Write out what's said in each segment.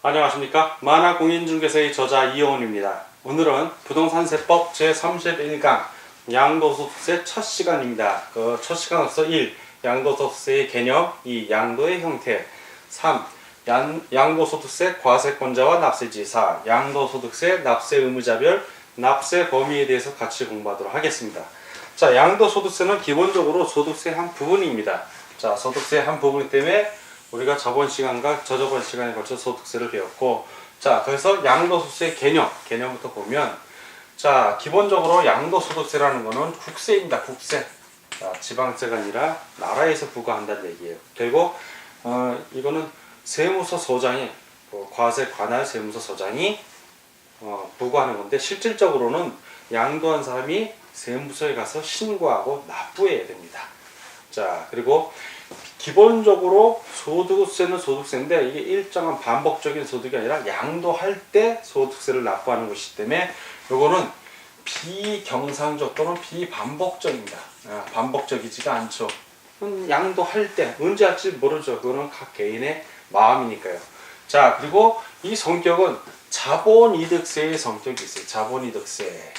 안녕하십니까. 만화공인중개사의 저자 이영훈입니다. 오늘은 부동산세법 제31강 양도소득세 첫 시간입니다. 그 첫 시간으로서 1. 양도소득세의 개념, 2. 양도의 형태, 3. 양도소득세 과세권자와 납세지, 4. 양도소득세 납세 의무자별 납세 범위에 대해서 같이 공부하도록 하겠습니다. 자, 양도소득세는 기본적으로 소득세의 한 부분입니다. 자, 소득세의 한 부분이기 때문에 우리가 저번 시간과 저저번 시간에 걸쳐 소득세를 배웠고, 자, 그래서 양도소득세 개념부터 보면, 자, 기본적으로 양도소득세라는 거는 국세입니다. 국세. 자, 지방세가 아니라 나라에서 부과한다는 얘기예요. 그리고 이거는 세무서 소장이 과세 관할 세무서 소장이 부과하는 건데, 실질적으로는 양도한 사람이 세무서에 가서 신고하고 납부해야 됩니다. 자, 그리고 기본적으로 소득세는 소득세인데 이게 일정한 반복적인 소득이 아니라 양도할 때 소득세를 납부하는 것이기 때문에 이거는 비경상적 또는 비반복적입니다. 반복적이지가 않죠. 양도할 때 언제 할지 모르죠. 그거는 각 개인의 마음이니까요. 자, 그리고 이 성격은 자본이득세의 성격이 있어요. 자본이득세.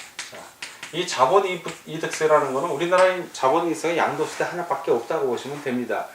이 자본이득세라는 것은 우리나라의 자본이득세가 양도세 하나밖에 없다고 보시면 됩니다.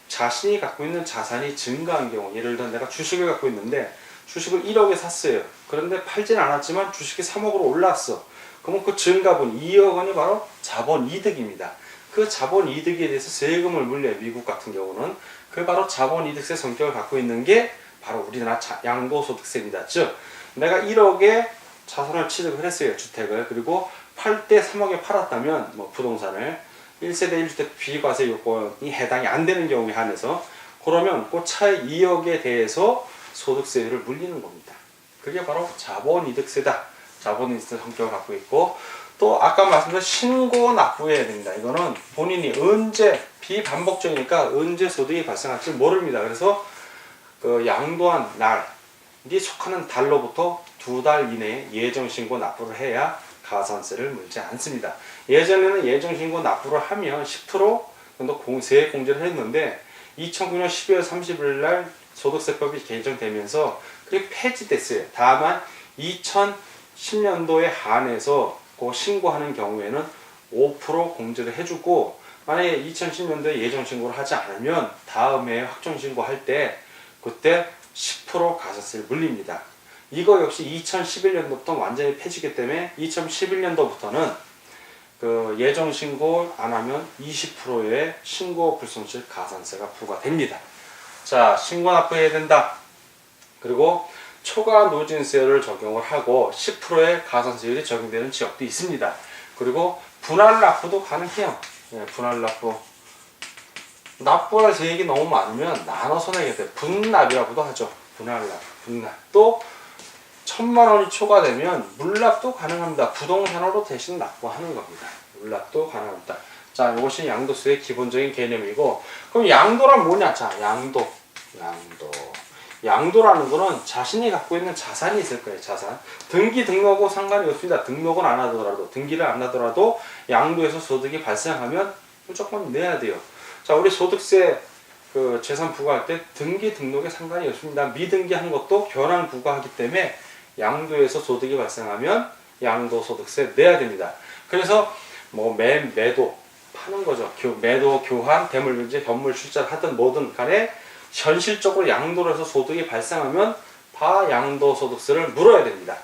자신이 갖고 있는 자산이 증가한 경우, 예를 들어 내가 주식을 갖고 있는데 주식을 1억에 샀어요. 그런데 팔진 않았지만 주식이 3억으로 올랐어. 그러면 그 증가분 2억 원이 바로 자본이득입니다. 그 자본이득에 대해서 세금을 물려요. 미국 같은 경우는. 그 바로 자본이득세 성격을 갖고 있는 게 바로 우리나라 양도소득세입니다. 즉 내가 1억에 자산을 취득을 했어요. 주택을. 그리고 팔 때 3억에 팔았다면 부동산을 1세대 1주택 비과세 요건이 해당이 안 되는 경우에 한해서, 그러면 그 차의 2억에 대해서 소득세를 물리는 겁니다. 그게 바로 자본이득세다. 자본이득세 성격을 갖고 있고, 또 아까 말씀드린 신고 납부해야 됩니다. 이거는 본인이 언제, 비반복적이니까 언제 소득이 발생할지 모릅니다. 그래서 그 양도한 날이 속하는 달로부터 2달 이내에 예정신고 납부를 해야 가산세를 물지 않습니다. 예전에는 예정신고 납부를 하면 10% 정도 세액 공제를 했는데 2009년 12월 30일 날 소득세법이 개정되면서 그게 폐지됐어요. 다만 2010년도에 한해서 그 신고하는 경우에는 5% 공제를 해주고, 만약에 2010년도에 예정신고를 하지 않으면 다음에 확정신고할 때 그때 10% 가산세를 물립니다. 이거 역시 2011년도부터 완전히 폐지기 때문에 2011년도부터는 그 예정 신고 안 하면 20%의 신고 불성실 가산세가 부과됩니다. 자, 신고 납부해야 된다. 그리고 초과 누진세를 적용을 하고 10%의 가산세율이 적용되는 지역도 있습니다. 그리고 분할 납부도 가능해요. 네, 분할 납부. 납부할 세액이 너무 많으면 나눠서 내게 돼요. 분납이라고도 하죠. 분할 납부, 분납. 또 1000만 원이 초과되면 물납도 가능합니다. 부동산으로 대신 납부하는 겁니다. 물납도 가능합니다. 자, 이것이 양도세의 기본적인 개념이고, 그럼 양도란 뭐냐? 자, 양도라는 거는 자신이 갖고 있는 자산이 있을 거예요. 자산. 등기 등록하고 상관이 없습니다. 등록은 안 하더라도, 등기를 안 하더라도 양도에서 소득이 발생하면 무조건 내야 돼요. 자, 우리 소득세 그 재산 부과할 때 등기 등록에 상관이 없습니다. 미등기한 것도 변환 부과하기 때문에 양도에서 소득이 발생하면 양도소득세 내야 됩니다. 그래서 매도 파는 거죠. 매도, 교환, 대물변제, 현물 출자를 하든 뭐든 간에 현실적으로 양도를 해서 소득이 발생하면 다 양도소득세를 물어야 됩니다.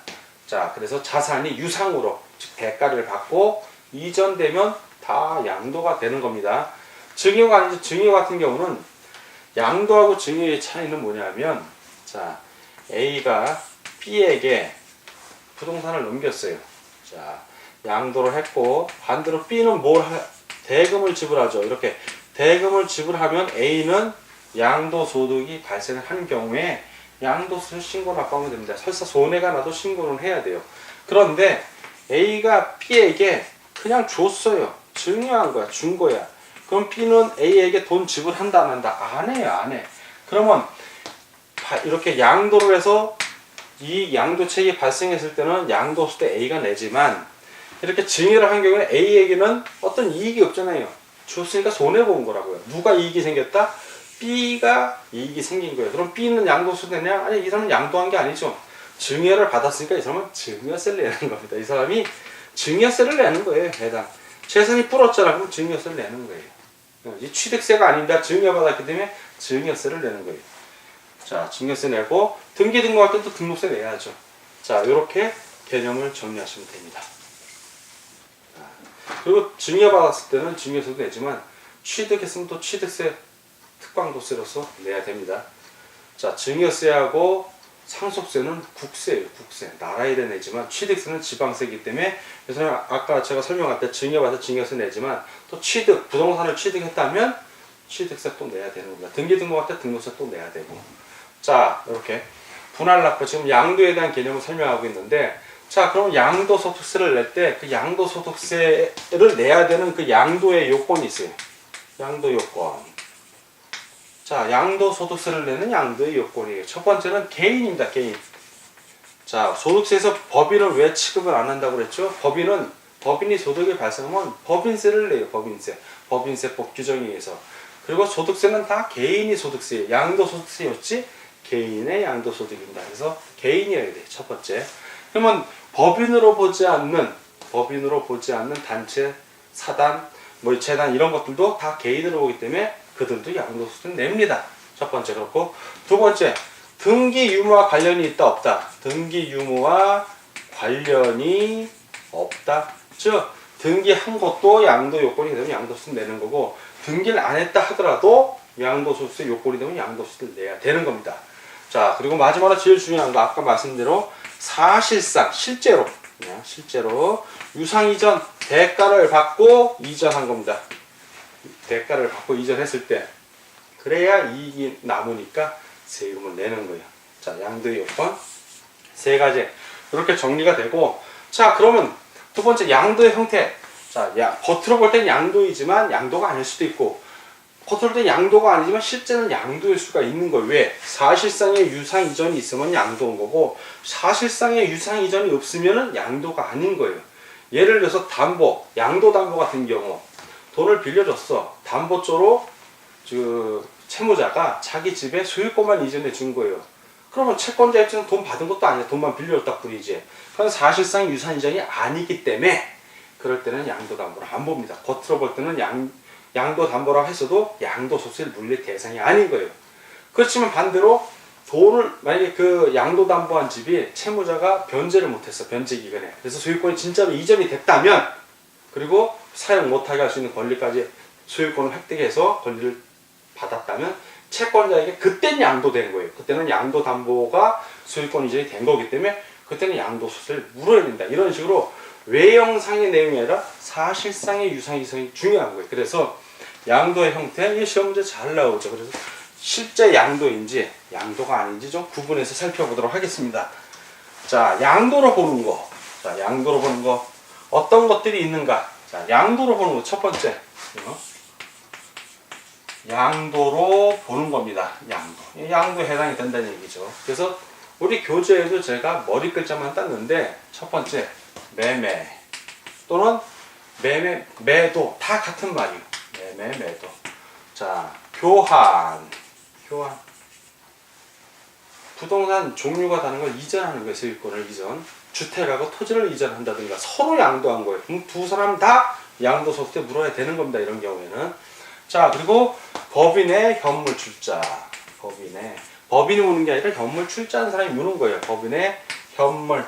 자, 그래서 자산이 유상으로, 즉 대가를 받고 이전되면 다 양도가 되는 겁니다. 증여가 아니죠. 증여 같은 경우는 양도하고 증여의 차이는 뭐냐면, 자, A가 B에게 부동산을 넘겼어요. 자, 양도를 했고 반대로 B는 대금을 지불하죠. 이렇게 대금을 지불하면 A는 양도소득이 발생을 한 경우에 양도세 신고 납부하면 됩니다. 설사 손해가 나도 신고는 해야 돼요. 그런데 A가 B에게 그냥 줬어요. 증여한 거야. 준 거야. 그럼 B는 A에게 돈 지불한다 안 한다? 안 해요. 안 해. 그러면 이렇게 양도를 해서 이 양도책이 발생했을 때는 양도세 때 A가 내지만, 이렇게 증여를 한 경우에 A에게는 어떤 이익이 없잖아요. 줬으니까 손해본 거라고요. 누가 이익이 생겼다? B가 이익이 생긴 거예요. 그럼 B는 양도소 되냐? 아니, 이 사람은 양도한 게 아니죠. 증여를 받았으니까 이 사람은 증여세를 내는 겁니다. 이 사람이 증여세를 내는 거예요. 해당 재산이 불었잖아. 그럼 증여세를 내는 거예요. 이 취득세가 아닙니다. 증여받았기 때문에 증여세를 내는 거예요. 자, 증여세 내고 등기 등록할 때도 등록세 내야죠. 자, 이렇게 개념을 정리하시면 됩니다. 그리고 증여받았을 때는 증여세도 내지만 취득했으면 또 취득세 특광도세로서 내야 됩니다. 자, 증여세하고 상속세는 국세예요. 국세. 나라 일에 내지만 취득세는 지방세이기 때문에 그래서 아까 제가 설명할 때 증여받아서 증여세 내지만 또 취득, 부동산을 취득했다면 취득세 또 내야 되는 겁니다. 등기 등록할 때 등록세 또 내야 되고. 자, 이렇게 분할납부 지금 양도에 대한 개념을 설명하고 있는데 자, 그럼 양도소득세를 낼 때 그 양도소득세를 내야 되는 그 양도의 요건이 있어요. 양도 요건. 자, 양도소득세를 내는 양도의 요건이에요. 첫 번째는 개인입니다. 개인. 자, 소득세에서 법인을 왜 취급을 안 한다고 그랬죠? 법인이 소득이 발생하면 법인세를 내요. 법인세. 법인세법 규정에 의해서. 그리고 소득세는 다 개인이 소득세예요. 양도소득세였지 개인의 양도소득입니다. 그래서 개인이어야 돼요. 첫 번째. 그러면 법인으로 보지 않는 단체, 사단, 뭐 재단 이런 것들도 다 개인으로 보기 때문에 그들도 양도소득 냅니다. 첫 번째 그렇고 두 번째 등기 유무와 관련이 있다 없다. 등기 유무와 관련이 없다. 즉 등기한 것도 양도 요건이 되면 양도소득 내는 거고 등기를 안 했다 하더라도 양도소득 요건이 되면 양도소득 내야 되는 겁니다. 자, 그리고 마지막으로 제일 중요한 거 아까 말씀드린 대로 사실상 실제로 유상이전 대가를 받고 이전한 겁니다. 대가를 받고 이전했을 때 그래야 이익이 남으니까 세금을 내는 거예요. 자, 양도의 요건 세 가지 이렇게 정리가 되고 자, 그러면 두 번째 양도의 형태. 자, 겉으로 볼 땐 양도이지만 양도가 아닐 수도 있고 겉으로 볼 땐 양도가 아니지만 실제는 양도일 수가 있는 거예요. 왜? 사실상의 유상 이전이 있으면 양도인 거고 사실상의 유상 이전이 없으면 양도가 아닌 거예요. 예를 들어서 담보, 양도담보 같은 경우 돈을 빌려줬어. 담보조로 채무자가 자기 집에 소유권만 이전해 준 거예요. 그러면 채권자 입장에서 돈 받은 것도 아니야. 돈만 빌려줬다 뿐이지. 그건 사실상 유상 이전이 아니기 때문에 그럴 때는 양도담보를 안 봅니다. 겉으로 볼 때는 양도담보라고 했어도 양도소득세 물릴 대상이 아닌 거예요. 그렇지만 반대로 돈을 만약에 그 양도담보한 집이 채무자가 변제를 못했어. 변제 기간에. 그래서 소유권이 진짜로 이전이 됐다면 그리고 사용 못하게 할 수 있는 권리까지 소유권을 획득해서 권리를 받았다면 채권자에게 그때는 양도된 거예요. 그때는 양도담보가 소유권 이전이 된 거기 때문에 그때는 양도소득세를 물어야 된다. 이런 식으로 외형상의 내용이 아니라 사실상의 유상이성이 중요한 거예요. 그래서 양도의 형태, 이 시험 문제 잘 나오죠. 그래서 실제 양도인지 양도가 아닌지 좀 구분해서 살펴보도록 하겠습니다. 자, 양도로 보는 거. 자, 양도로 보는 거. 어떤 것들이 있는가? 자, 양도로 보는 거. 첫 번째. 양도로 보는 겁니다. 양도. 양도에 해당이 된다는 얘기죠. 그래서 우리 교재에도 제가 머리 글자만 땄는데 첫 번째 매매 또는 매도 다 같은 말이에요. 매도. 자, 교환. 부동산 종류가 다른 걸 이전하는 거예요. 소유권을 이전. 주택하고 토지를 이전한다든가 서로 양도한 거예요. 그럼 두 사람 다 양도소득세 물어야 되는 겁니다. 이런 경우에는. 자, 그리고 법인의 현물 출자. 법인이 무는 게 아니라 현물 출자하는 사람이 무는 거예요. 법인의 현물.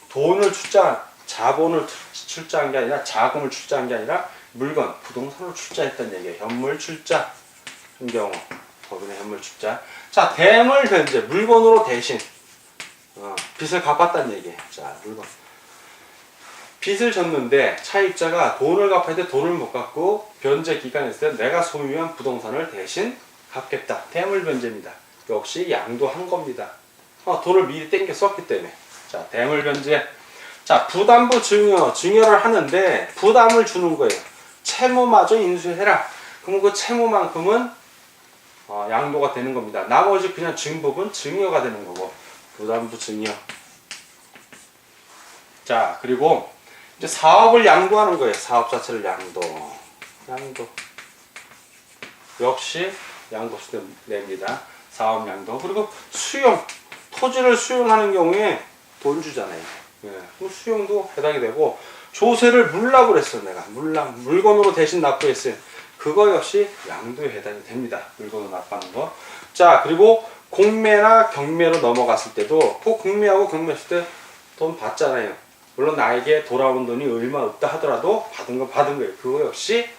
돈을 자본을 출자한 게 아니라 자금을 출자한 게 아니라 물건, 부동산을 출자했다는 얘기예요. 현물 출자 한 경우 법인의 현물 출자. 자, 대물 변제, 물건으로 대신 빚을 갚았다는 얘기예요. 자, 물건. 빚을 졌는데 차입자가 돈을 갚아야 돼. 돈을 못 갚고 변제 기간이 있을 때 내가 소유한 부동산을 대신 갚겠다. 대물 변제입니다. 역시 양도한 겁니다. 돈을 미리 땡겨 썼기 때문에. 자, 대물 변제. 자, 부담부 증여를 하는데 부담을 주는 거예요. 채무마저 인수해라. 그럼 그 채무만큼은 양도가 되는 겁니다. 나머지 그냥 증부분 증여가 되는 거고. 부담부 증여. 자, 그리고 이제 사업을 양도하는 거예요. 사업 자체를 양도. 역시 양도세 냅니다. 사업 양도. 그리고 수용, 토지를 수용하는 경우에 돈 주잖아요. 예, 수용도 해당이 되고, 조세를 물납을 했어요. 내가 물건으로 대신 납부했어요. 그거 역시 양도에 해당이 됩니다. 물건으로 납부하는 거. 자, 그리고 공매나 경매로 넘어갔을 때도 그 공매하고 경매했을 때 돈 받잖아요. 물론 나에게 돌아온 돈이 얼마 없다 하더라도 받은 거 받은 거예요. 그거 역시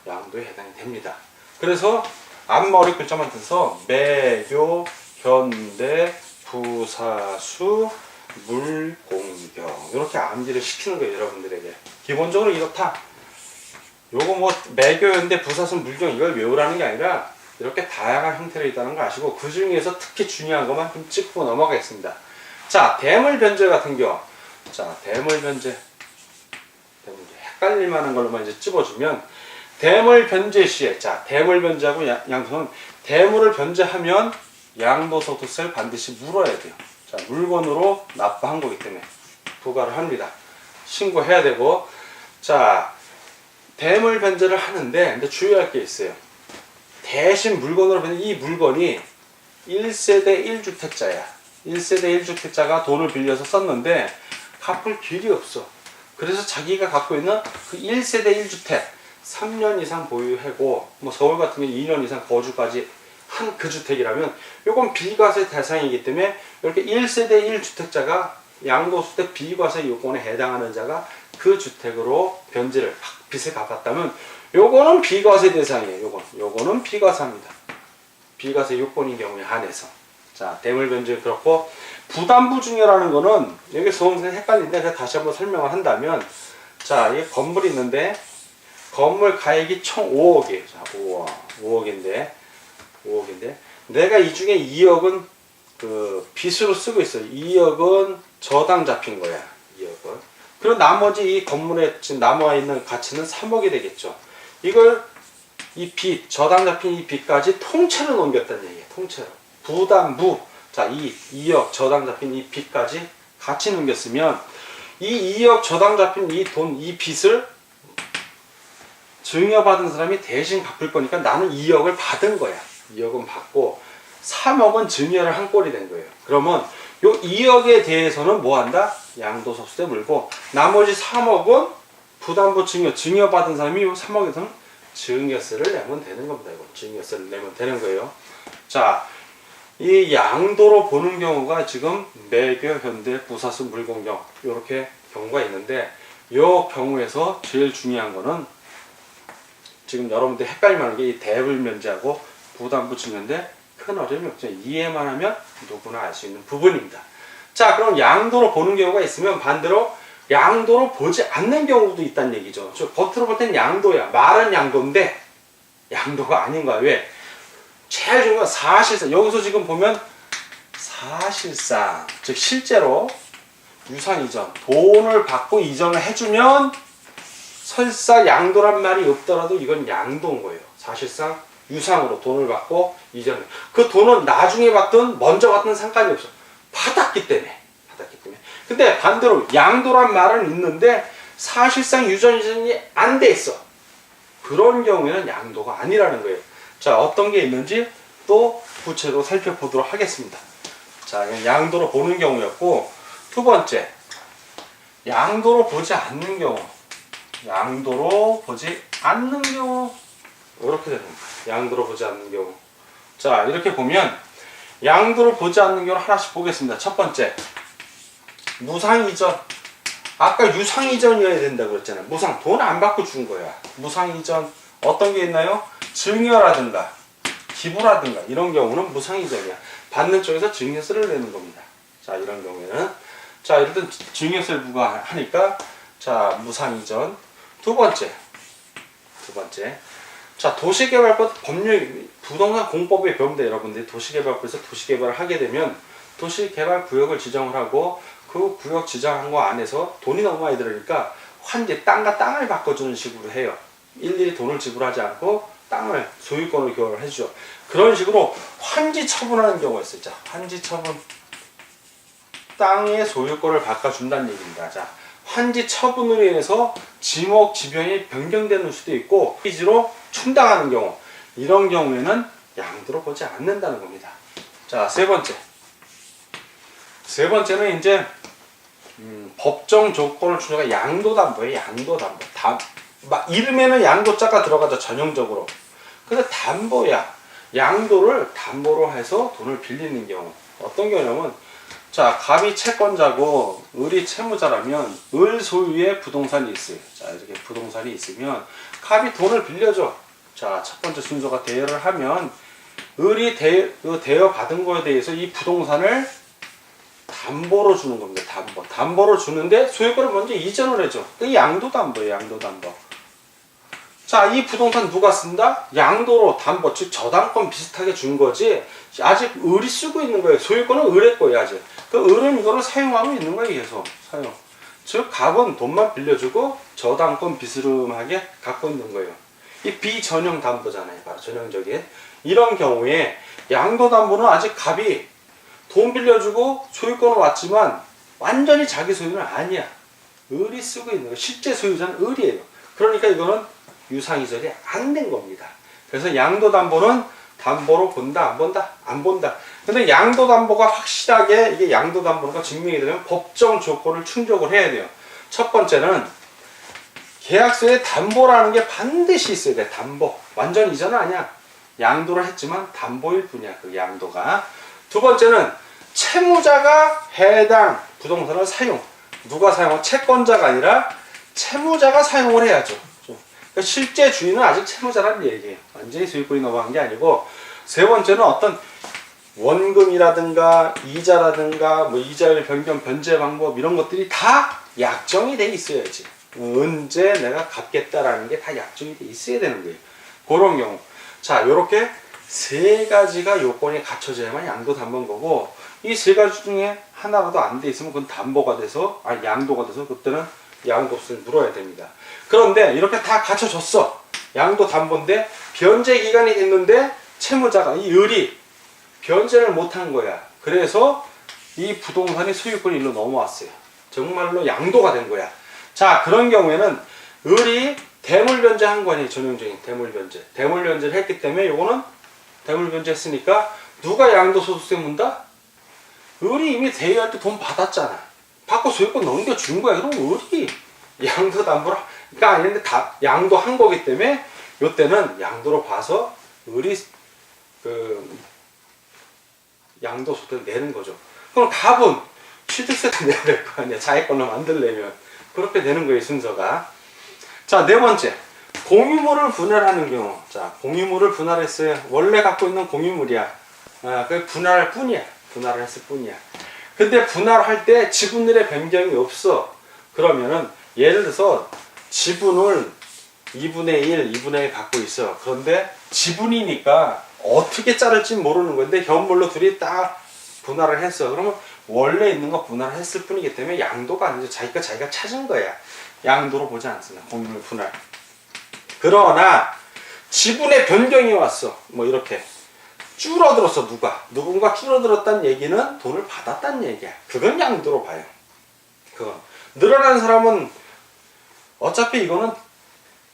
양도에 해당이 됩니다. 그래서 앞머리 글자만 뜯어서 매교, 현대, 부사수, 물공경 이렇게 암기를 시키는 거예요. 여러분들에게 기본적으로 이렇다. 요거 뭐 매교, 현대, 부사수, 물경 이걸 외우라는 게 아니라 이렇게 다양한 형태로 있다는 거 아시고, 그 중에서 특히 중요한 것만 좀 짚고 넘어가겠습니다. 자, 대물변제 같은 경우, 자, 대물변제 헷갈릴 만한 걸로만 이제 찝어주면, 대물변제 시에, 자, 대물변제하고 양도는, 대물을 변제하면 양도소득세를 반드시 물어야 돼요. 자, 물건으로 납부한 거기 때문에 부과를 합니다. 신고해야 되고, 자, 대물변제를 하는데, 근데 주의할 게 있어요. 대신 물건으로 변제, 이 물건이 1세대 1주택자야. 1세대 1주택자가 돈을 빌려서 썼는데 갚을 길이 없어. 그래서 자기가 갖고 있는 그 1세대 1주택 3년 이상 보유하고, 뭐 서울 같은 경우 2년 이상 거주까지 한 그 주택이라면 요건 비과세 대상이기 때문에, 이렇게 1세대 1주택자가 양도소득 비과세 요건에 해당하는 자가 그 주택으로 변제를 빚을 갚았다면 요거는 비과세 대상이에요. 요거는 비과세입니다. 비과세 요건인 경우에 한해서. 자, 대물변제 그렇고, 부담부증여라는 거는 여기 수험생 헷갈린데 제가 다시 한번 설명을 한다면, 자, 이 건물이 있는데 건물 가액이 총 5억이에요. 자, 5억인데 내가 이 중에 2억은 그 빚으로 쓰고 있어요. 2억은 저당 잡힌 거야. 2억은. 그리고 나머지 이 건물에 지금 남아 있는 가치는 3억이 되겠죠. 이걸 이 빚, 저당 잡힌 이 빚까지 통째로 넘겼다는 얘기예요. 통째로. 부담부. 자, 이 2억 저당 잡힌 이 빚까지 같이 넘겼으면, 이 2억 저당 잡힌 이 돈, 이 빚을 증여받은 사람이 대신 갚을 거니까 나는 2억을 받은 거야. 2억은 받고 3억은 증여를 한 꼴이 된 거예요. 그러면 요 2억에 대해서는 뭐 한다? 양도소득세 물고, 나머지 3억은 부담부 증여받은 사람이 요 3억에서는 증여세를 내면 되는 겁니다. 이거 증여세를 내면 되는 거예요. 자, 이 양도로 보는 경우가 지금 매교, 현대, 부사수, 물공경 이렇게 경우가 있는데, 이 경우에서 제일 중요한 거는 지금 여러분들 헷갈릴 만한 게 이 대물면제하고 부담부 증여인데 큰 어려움이 없죠. 이해만 하면 누구나 알 수 있는 부분입니다. 자, 그럼 양도로 보는 경우가 있으면 반대로 양도로 보지 않는 경우도 있다는 얘기죠. 저 겉으로 볼 땐 양도야. 말은 양도인데 양도가 아닌 거야. 왜? 제일 중요한 건 사실상, 여기서 지금 보면 사실상, 즉 실제로 유상 이전, 돈을 받고 이전을 해주면 설사 양도란 말이 없더라도 이건 양도인 거예요. 사실상 유상으로 돈을 받고 이전, 그 돈은 나중에 받든 먼저 받든 상관이 없어. 받았기 때문에. 근데 반대로 양도란 말은 있는데 사실상 유전 이전이 안 돼 있어. 그런 경우에는 양도가 아니라는 거예요. 자, 어떤 게 있는지 또 구체적으로 살펴보도록 하겠습니다. 자, 양도로 보는 경우였고, 두 번째, 양도로 보지 않는 경우. 양도로 보지 않는 경우. 이렇게 되는 거예요. 양도로 보지 않는 경우. 자, 이렇게 보면 양도로 보지 않는 경우 하나씩 보겠습니다. 첫 번째, 무상이전. 아까 유상이전이어야 된다고 그랬잖아요. 무상, 돈 안 받고 준 거야. 무상이전 어떤 게 있나요? 증여라든가 기부라든가 이런 경우는 무상이전이야. 받는 쪽에서 증여세를 내는 겁니다. 자, 이런 경우에는, 자, 일단 증여세를 부과하니까, 자, 무상이전. 두 번째, 자, 도시개발법 법률, 부동산 공법에 배웁니다. 여러분들이 도시개발법에서 도시개발을 하게 되면 도시개발구역을 지정을 하고, 그 구역 지정한 거 안에서 돈이 너무 많이 들으니까 환지, 땅과 땅을 바꿔주는 식으로 해요. 일일이 돈을 지불하지 않고 땅을 소유권을 교환을 해주죠. 그런 식으로 환지 처분하는 경우가 있어요. 자, 환지 처분, 땅의 소유권을 바꿔준다는 얘기입니다. 자, 환지 처분으로 인해서 지목 지변이 변경되는 수도 있고, 빚으로 충당하는 경우, 이런 경우에는 양도로 보지 않는다는 겁니다. 자, 세 번째는 이제 법정 조건을 추정한 양도담보예요. 양도담보. 이름에는 양도자가 들어가죠. 전형적으로. 근데 담보야. 양도를 담보로 해서 돈을 빌리는 경우. 어떤 경우냐면, 자, 갑이 채권자고 을이 채무자라면 을 소유의 부동산이 있어요. 자, 이렇게 부동산이 있으면 갑이 돈을 빌려줘. 자, 첫 번째 순서가 대여를 하면 을이 대여 받은 거에 대해서 이 부동산을 담보로 주는 겁니다. 담보로 주는데 소유권을 먼저 이전을 해줘. 그게 양도담보예요. 양도담보. 자, 이 부동산 누가 쓴다? 양도로 담보, 즉 저당권 비슷하게 준 거지. 아직 을이 쓰고 있는 거예요. 소유권은 을의 거예요. 아직. 그 을은 이거를 사용하고 있는 거예요. 계속 사용. 즉 갑은 돈만 빌려주고 저당권 비스름하게 갖고 있는 거예요. 이 비전형 담보잖아요. 바로 전형적인. 이런 경우에 양도담보는 아직 갑이 돈 빌려주고 소유권은 왔지만 완전히 자기 소유는 아니야. 을이 쓰고 있는 거예요. 실제 소유자는 을이에요. 그러니까 이거는 유상이설이 안 된 겁니다. 그래서 양도담보는 담보로 본다, 안 본다? 안 본다. 근데 양도담보가 확실하게 이게 양도담보가 증명이 되면 법정 조건을 충족을 해야 돼요. 첫 번째는 계약서에 담보라는 게 반드시 있어야 돼. 담보. 완전 이전은 아니야. 양도를 했지만 담보일 뿐이야. 그 양도가. 두 번째는 채무자가 해당 부동산을 사용. 누가 사용한? 채권자가 아니라 채무자가 사용을 해야죠. 그러니까 실제 주인은 아직 채무자라는 얘기예요. 완전히 소유권이 넘어간 게 아니고. 세 번째는 어떤 원금이라든가 이자라든가 뭐 이자율 변경 변제 방법 이런 것들이 다 약정이 돼 있어야지. 언제 내가 갚겠다라는 게 다 약정이 돼 있어야 되는 거예요. 그런 경우. 자, 요렇게 세 가지가 요건이 갖춰져야만 양도담보인 거고, 이 세 가지 중에 하나라도 안 돼 있으면 그건 담보가 돼서, 양도가 돼서 그때는 양도세를 물어야 됩니다. 그런데 이렇게 다 갖춰졌어. 양도담보인데 변제 기간이 됐는데 채무자가 이 을이 변제를 못한 거야. 그래서 이 부동산이 소유권이 일로 넘어왔어요. 정말로 양도가 된 거야. 자, 그런 경우에는 을이 대물변제 한 거 아니에요. 전형적인 대물변제. 대물변제를 했기 때문에 요거는 대물변제 했으니까 누가 양도소득세 문다? 을이 이미 대여할 때 돈 받았잖아. 받고 소유권 넘겨준 거야. 그럼 을이 양도담보가 아닌데 다 양도한 거기 때문에 요때는 양도로 봐서 을이 양도소득을 내는 거죠. 그럼 갑은 취득세도 내야 될 거 아니야. 자기 걸로 만들려면. 그렇게 되는 거예요. 순서가. 자, 네 번째. 공유물을 분할하는 경우. 자, 공유물을 분할했어요. 원래 갖고 있는 공유물이야. 그 분할할 뿐이야. 분할을 했을 뿐이야. 근데 분할할 때 지분율의 변경이 없어. 그러면은 예를 들어서 지분을 2분의 1, 2분의 1 갖고 있어. 그런데 지분이니까 어떻게 자를지 모르는 건데 현물로 둘이 딱 분할을 했어. 그러면 원래 있는 거 분할을 했을 뿐이기 때문에 양도가 아니죠. 자기가 찾은 거야. 양도로 보지 않습니다. 공유물 분할. 그러나 지분의 변경이 왔어. 뭐 이렇게 줄어들었어. 누군가 줄어들었다는 얘기는 돈을 받았다는 얘기야. 그건 양도로 봐요. 그건 늘어난 사람은 어차피 이거는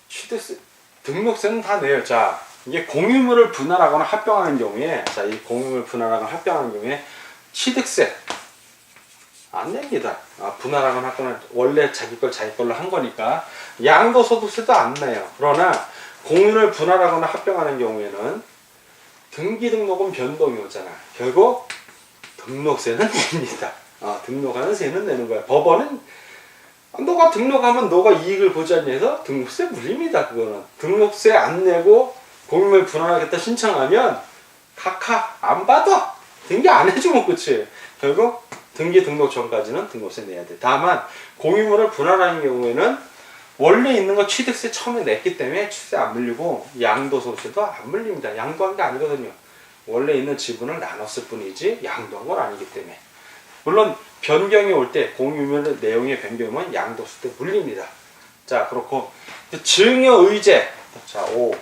취득세, 등록세는 다 내요. 자, 이게 공유물을 분할하거나 합병하는 경우에, 자, 이 공유물 분할하거나 합병하는 경우에 취득세 안 냅니다. 분할하거나 하거나 원래 자기 걸로 한 거니까 양도소득세도 안 내요. 그러나 공유를 분할하거나 합병하는 경우에는 등기등록은 변동이 오잖아. 결국 등록세는 냅니다. 등록하는 세는 내는 거야. 법원은 너가 등록하면 너가 이익을 보지 않니 해서 등록세 물립니다. 그거는 등록세 안 내고 공유물 분할하겠다 신청하면 각하 안 받아. 등기 안 해주면 끝이에요. 결국 등기 등록 전까지는 등록세 내야 돼. 다만 공유물을 분할하는 경우에는 원래 있는 거 취득세 처음에 냈기 때문에 취득세 안 물리고 양도소득세도 안 물립니다. 양도한 게 아니거든요. 원래 있는 지분을 나눴을 뿐이지 양도한 건 아니기 때문에. 물론 변경이 올 때 공유물 내용의 변경은 양도소득세 물립니다. 자, 그렇고 증여의제. 자, 5.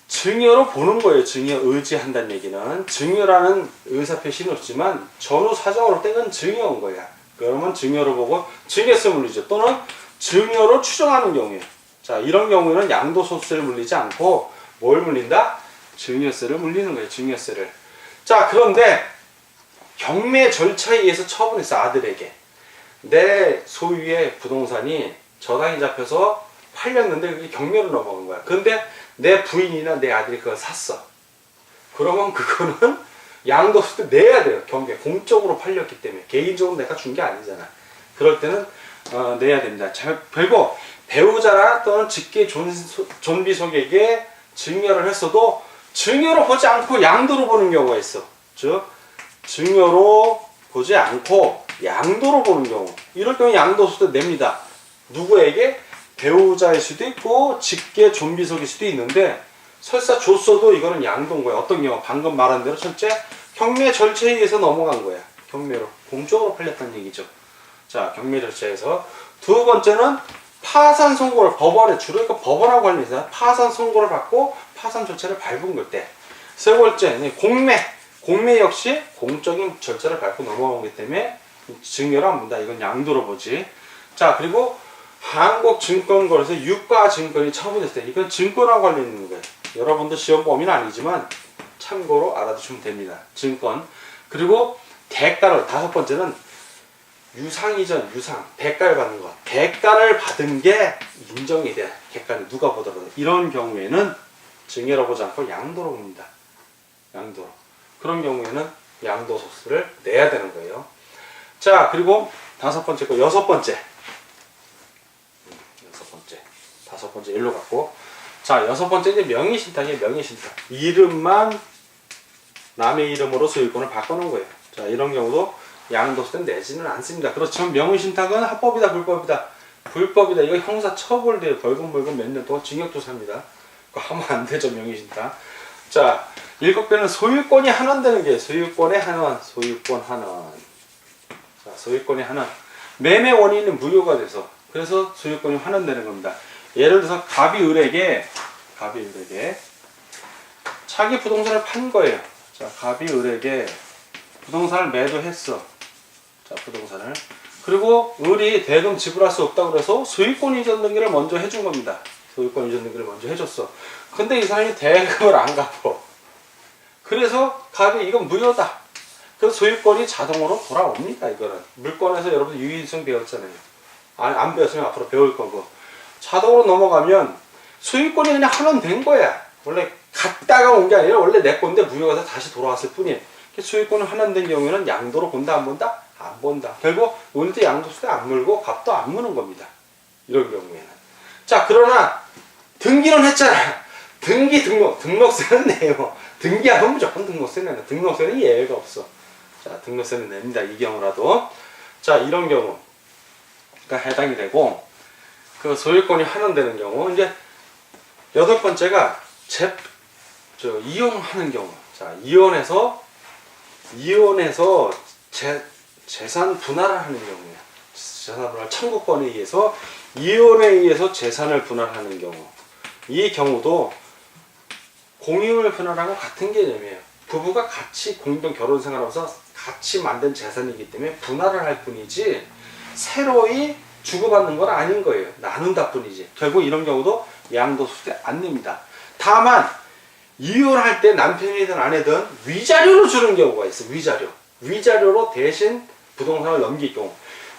증여로 보는 거예요. 증여 의지한다는 얘기는 증여라는 의사표시는 없지만 전후 사정으로 떼건 증여인 거야. 그러면 증여로 보고 증여세 물리죠. 또는 증여로 추정하는 경우에 자, 이런 경우에는 양도소득세를 물리지 않고 뭘 물린다? 증여세를 물리는 거예요. 증여세를. 자, 그런데 경매 절차에 의해서 처분했어. 아들에게. 내 소유의 부동산이 저당이 잡혀서 팔렸는데 그게 경매로 넘어간 거야. 근데 내 부인이나 내 아들이 그걸 샀어. 그러면 그거는 양도세도 내야 돼요. 경매 공적으로 팔렸기 때문에. 개인적으로 내가 준 게 아니잖아. 그럴 때는 내야 됩니다. 그리고 배우자나 또는 직계 존비속에게 증여를 했어도 증여로 보지 않고 양도로 보는 경우가 있어. 즉 증여로 보지 않고 양도로 보는 경우. 이럴 경우 양도세도 냅니다. 누구에게? 배우자일 수도 있고 직계 존비속일 수도 있는데 설사 줬어도 이거는 양도인 거야. 어떤 경우? 방금 말한 대로 첫째, 경매 절차에 의해서 넘어간 거야. 경매로. 공적으로 팔렸다는 얘기죠. 자, 경매 절차에서. 두 번째는 파산 선고를 법원에, 주로 이거 법원하고 관련해서 파산 선고를 받고 파산 절차를 밟은 걸 때. 세 번째, 공매. 공매 역시 공적인 절차를 밟고 넘어가기 때문에 증여를 안 본다. 이건 양도로 보지. 자, 그리고 한국증권거래소 유가증권이 처분됐을 때 이건 증권하고 관련 있는 거예요. 여러분도 시험 범위는 아니지만 참고로 알아두시면 됩니다. 증권. 그리고 대가를, 다섯 번째는 유상이전, 유상, 대가를 받는 것. 대가를 받은 게 인정이 돼. 객관이 누가 보더라도. 이런 경우에는 증여로 보지 않고 양도로 봅니다. 양도로. 그런 경우에는 양도소득세를 내야 되는 거예요. 자, 그리고 다섯 번째 거, 여섯 번째. 다섯 번째 일로 갔고. 자, 여섯 번째 이제 명의신탁이에요. 명의신탁. 이름만 남의 이름으로 소유권을 바꿔놓은 거예요. 자, 이런 경우도 양도세는 내지는 않습니다. 그렇지만 명의신탁은 합법이다, 불법이다? 불법이다. 이거 형사처벌돼요. 벌금 몇 년 동안 징역도 삽니다. 그거 하면 안 되죠, 명의신탁. 자, 일곱 개는 소유권이 한원되는 게 소유권의 한원, 소유권 한원. 자, 소유권의 한원. 매매 원인은 무효가 돼서 그래서 소유권이 환원되는 겁니다. 예를 들어서 갑이 을에게 자기 부동산을 판 거예요. 자, 갑이 을에게 부동산을 매도했어. 자, 부동산을. 그리고 을이 대금 지불할 수 없다고 그래서 소유권 이전 등기를 먼저 해준 겁니다. 소유권 이전 등기를 먼저 해줬어. 근데 이 사람이 대금을 안 갚어. 그래서 갑이 이건 무효다. 그래서 소유권이 자동으로 돌아옵니다. 이거는 물권에서 여러분 유의성 배웠잖아요. 안 배웠으면 앞으로 배울 거고. 자동으로 넘어가면 소유권이 그냥 환원된 거야. 원래 갔다가 온 게 아니라 원래 내 건데 무효가 돼서 다시 돌아왔을 뿐이에요. 소유권이 환원된 경우에는 양도로 본다, 안 본다? 안 본다. 결국 오늘도 양도세 안 물고 값도 안 무는 겁니다. 이런 경우에는. 자, 그러나 등기는 했잖아. 등록세는 내요. 등기하면 무조건 등록세는 내요. 등록세는 예외가 없어. 자, 등록세는 냅니다. 이 경우라도. 자, 이런 경우가 해당이 되고, 그 소유권이 환원되는 경우. 이제 여덟 번째가 이혼하는 경우. 자, 이혼해서 재산 분할을 하는 경우야. 재산 분할 청구권에 의해서 이혼에 의해서 재산을 분할하는 경우. 이 경우도 공유를 분할하고 같은 개념이에요. 부부가 같이 공동 결혼 생활하면서 같이 만든 재산이기 때문에 분할을 할 뿐이지 새로이 주고받는 건 아닌 거예요. 나눈다 뿐이지. 결국 이런 경우도 양도소득세 안 냅니다. 다만 이혼할 때 남편이든 아내든 위자료로 주는 경우가 있어. 위자료로 대신 부동산을 넘길 경우.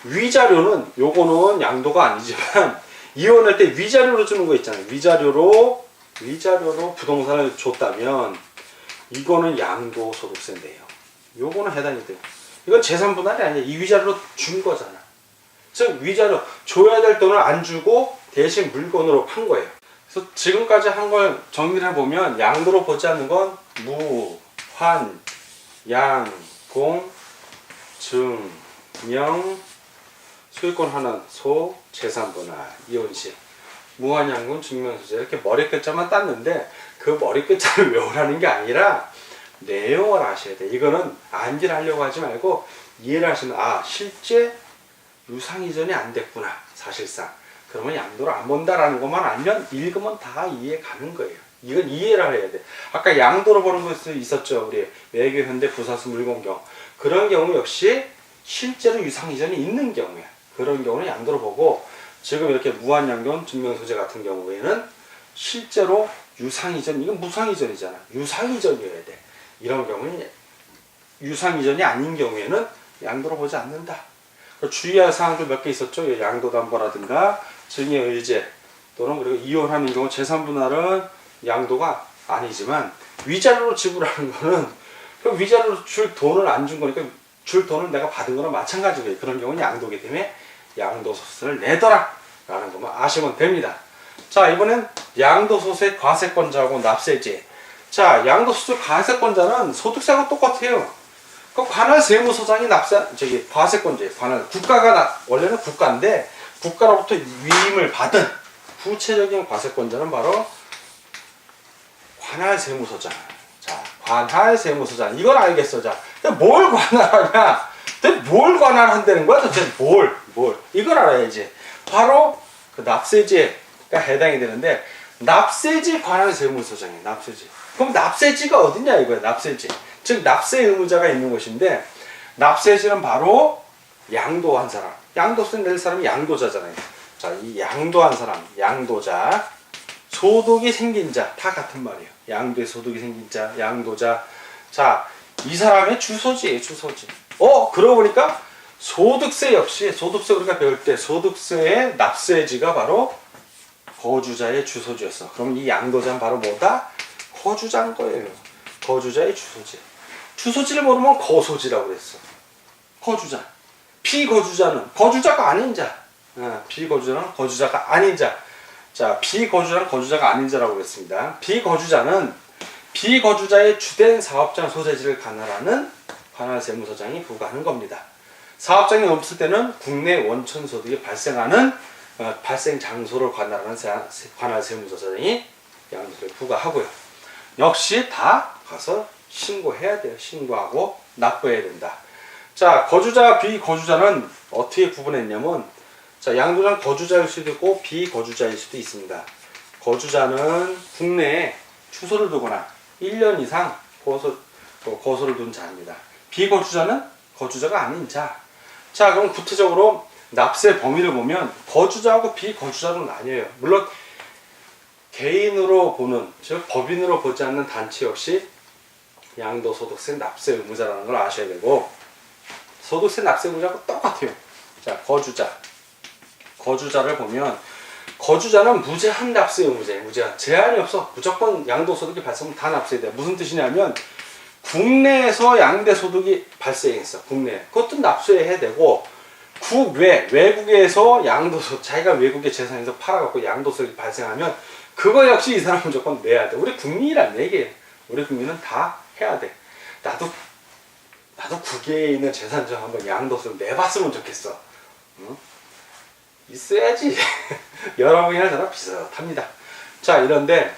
위자료는 요거는 양도가 아니지만 이혼할 때 위자료로 주는 거 있잖아요. 위자료로 부동산을 줬다면 이거는 양도소득세인데요. 요거는 해당이 돼요. 이건 재산 분할이 아니에요. 이 위자료로 준 거잖아. 즉 위자료 줘야 될 돈을 안 주고 대신 물건으로 판 거예요. 그래서 지금까지 한 걸 정리를 해보면 양도로 보지 않는 건 무, 환, 양, 공, 증, 명, 소유권 환원, 소, 재산 분할, 이혼시, 무한양군, 증명소재 이렇게 머리 끝자만 땄는데 그 머리 끝자를 외우라는 게 아니라 내용을 아셔야 돼. 이거는 암기를 하려고 하지 말고 이해를 하시면 실제 유상이전이 안 됐구나 사실상. 그러면 양도를 안 본다라는 것만 알면 읽으면 다 이해 가는 거예요. 이건 이해를 해야 돼. 아까 양도로 보는 것이 있었죠. 우리 외교, 현대, 부사수, 물공경. 그런 경우 역시 실제로 유상이전이 있는 경우야. 그런 경우는 양도로 보고 지금 이렇게 무한양변 증명소재 같은 경우에는 실제로 유상이전, 이건 무상이전이잖아. 유상이전이어야 돼. 이런 경우는 유상이전이 아닌 경우에는 양도로 보지 않는다. 주의할 사항도 몇 개 있었죠. 양도담보라든가 증여의제 또는 그리고 이혼하는 경우 재산분할은 양도가 아니지만 위자료로 지불하는 거는 그 위자료로 줄 돈을 안 준 거니까 줄 돈을 내가 받은 거랑 마찬가지고요. 그런 경우는 양도기 때문에 양도소득세를 내더라 라는 것만 아시면 됩니다. 자, 이번엔 양도소득세 과세권자하고 납세지. 자, 양도소득세 과세권자는 소득세하고 똑같아요. 그 관할 세무서장이 과세권자예요. 국가가 원래는 국가인데 국가로부터 위임을 받은 구체적인 과세권자는 바로 관할 세무서장. 자, 관할 세무서장. 이걸 알겠어. 자, 뭘 관할하냐? 뭘 관할한다는 거야? 도대체 뭘? 이걸 알아야지. 바로 그 납세지가 해당이 되는데, 납세지 관할 세무서장이에요. 납세지. 그럼 납세지가 어디냐 이거야? 납세지. 즉 납세 의무자가 있는 곳인데, 납세지는 바로 양도한 사람. 양도세 낼 사람이 양도자잖아요. 자, 이 양도한 사람, 양도자, 소득이 생긴 자, 다 같은 말이에요. 양도에 소득이 생긴 자, 양도자. 자, 이 사람의 주소지예요, 주소지. 그러고 보니까 소득세 역시, 소득세 우리가 배울 때 소득세의 납세지가 바로 거주자의 주소지였어. 그럼 이 양도자는 바로 뭐다? 거주자인 거예요. 거주자의 주소지. 주소지를 모르면 거소지라고 그랬어. 거주자. 피거주자는 거주자가 아닌 자. 비거주자는 거주자가 아닌 자. 자, 비거주자는 거주자가 아닌 자라고 그랬습니다. 비거주자는 비거주자의 주된 사업장 소재지를 관할하는 관할세무서장이 부과하는 겁니다. 사업장이 없을 때는 국내 원천 소득이 발생하는 발생 장소를 관할하는 관할세무서장이 양도세를 부과하고요. 역시 다 가서 신고해야 돼요. 신고하고 납부해야 된다. 자, 거주자, 비거주자는 어떻게 구분했냐면, 자, 양도자는 거주자일 수도 있고 비거주자일 수도 있습니다. 거주자는 국내에 주소를 두거나 1년 이상 거소를 둔 자입니다. 비거주자는 거주자가 아닌 자. 자, 그럼 구체적으로 납세 범위를 보면 거주자하고 비거주자는 아니에요. 물론 개인으로 보는, 즉 법인으로 보지 않는 단체 역시 양도소득세 납세 의무자라는 걸 아셔야 되고, 소득세 납세 의무자하고 똑같아요. 자, 거주자를 보면 거주자는 무제한 납세 의무자예요. 무제한. 제한이 없어. 무조건 양도소득이 발생하면 다 납세돼요. 무슨 뜻이냐면 국내에서 양대소득이 발생했어. 국내. 그것도 납세해야 되고, 외국에서 자기가 외국의 재산에서 팔아갖고 양도소득이 발생하면 그거 역시 이 사람 무조건 내야 돼. 우리 국민이란 얘기예요. 우리 국민은 다 해야 돼. 나도 국외에 있는 재산 좀 한번 양도세를 내봤으면 좋겠어. 응? 있어야지. 여러분이나 저랑 비슷합니다. 자, 이런데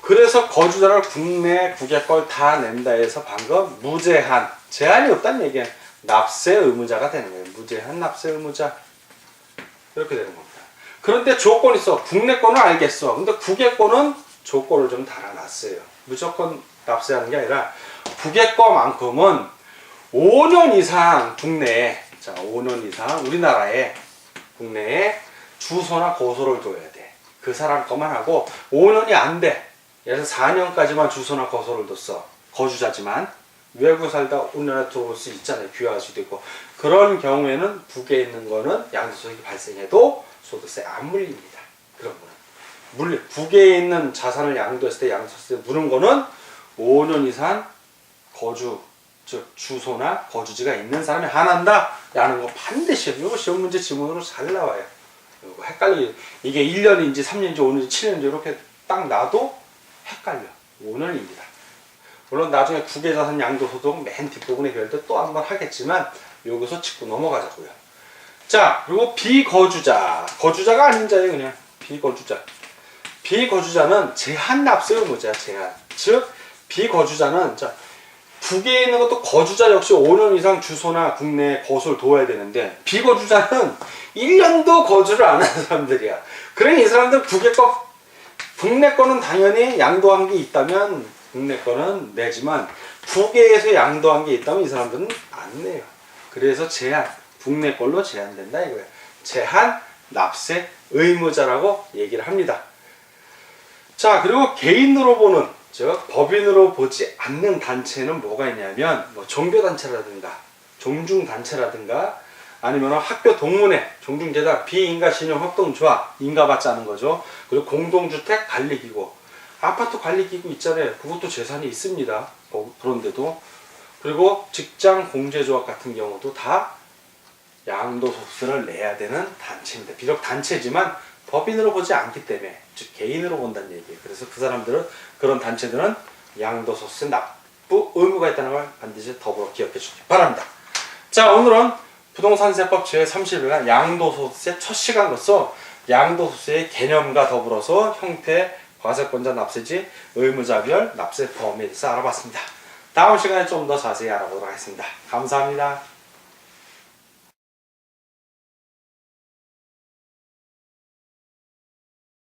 그래서 거주자를 국내 국외 걸 다 낸다 해서 방금 무제한, 제한이 없다는 얘기야. 납세 의무자가 되는 거예요. 무제한 납세 의무자. 이렇게 되는 겁니다. 그런데 조건이 있어. 국내 거는 알겠어. 근데 국외 거는 조건을 좀 달아놨어요. 무조건 납세하는 게 아니라 국외 거만큼은 5년 이상 국내에, 자, 5년 이상 우리나라에 국내에 주소나 거소를 둬야 돼. 그 사람 거만 하고 5년이 안 돼. 예를 들어서 4년까지만 주소나 거소를 뒀어. 거주자지만 외국에 살다 우리나라에 들어올 수 있잖아요. 귀화할 수도 있고. 그런 경우에는 국외에 있는 거는 양도소득이 발생해도 소득세 안 물립니다. 그런 거는. 국외에 있는 자산을 양도했을 때 양도소득세 무는 거는 5년 이상 거주, 즉 주소나 거주지가 있는 사람이 한한다 라는 거 반드시, 이거 시험 문제 지문으로 잘 나와요. 이거 헷갈려. 이게 1년인지 3년인지 5년인지 7년인지 이렇게 딱 놔도 헷갈려. 5년입니다. 물론 나중에 국외자산 양도소득 맨 뒷부분에 배울 때 또 한 번 하겠지만 여기서 짚고 넘어가자고요. 자, 그리고 비거주자. 거주자가 아닌 자예요. 그냥 비거주자. 비거주자는 제한 납세 의무자야. 제한. 즉 비거주자는, 자, 국외에 있는 것도 거주자 역시 5년 이상 주소나 국내에 거소를 둬야 되는데, 비거주자는 1년도 거주를 안 하는 사람들이야. 그러니 이 사람들 국내 거는 당연히 양도한 게 있다면 국내 거는 내지만, 국외에서 양도한 게 있다면 이 사람들은 안 내요. 그래서 국내 걸로 제한된다 이거예요. 제한 납세 의무자라고 얘기를 합니다. 자, 그리고 개인으로 보는, 즉 법인으로 보지 않는 단체는 뭐가 있냐면 뭐 종교단체라든가 종중단체라든가 아니면 학교 동문회, 종중재단, 비인가신용협동조합, 인가받지 않은 거죠. 그리고 공동주택 관리기구, 아파트 관리기구 있잖아요. 그것도 재산이 있습니다. 그런데도. 그리고 직장 공제조합 같은 경우도 다 양도소득세를 내야 되는 단체입니다. 비록 단체지만 법인으로 보지 않기 때문에, 즉 개인으로 본다는 얘기예요. 그래서 그 사람들은, 그런 단체들은 양도소득세 납부 의무가 있다는 걸 반드시 더불어 기억해 주시기 바랍니다. 자, 오늘은 부동산세법 제31강 양도소득세 첫 시간으로서 양도소득세의 개념과 더불어서 형태, 과세권자 납세지, 의무자별 납세 범위에 대해서 알아봤습니다. 다음 시간에 좀 더 자세히 알아보도록 하겠습니다. 감사합니다.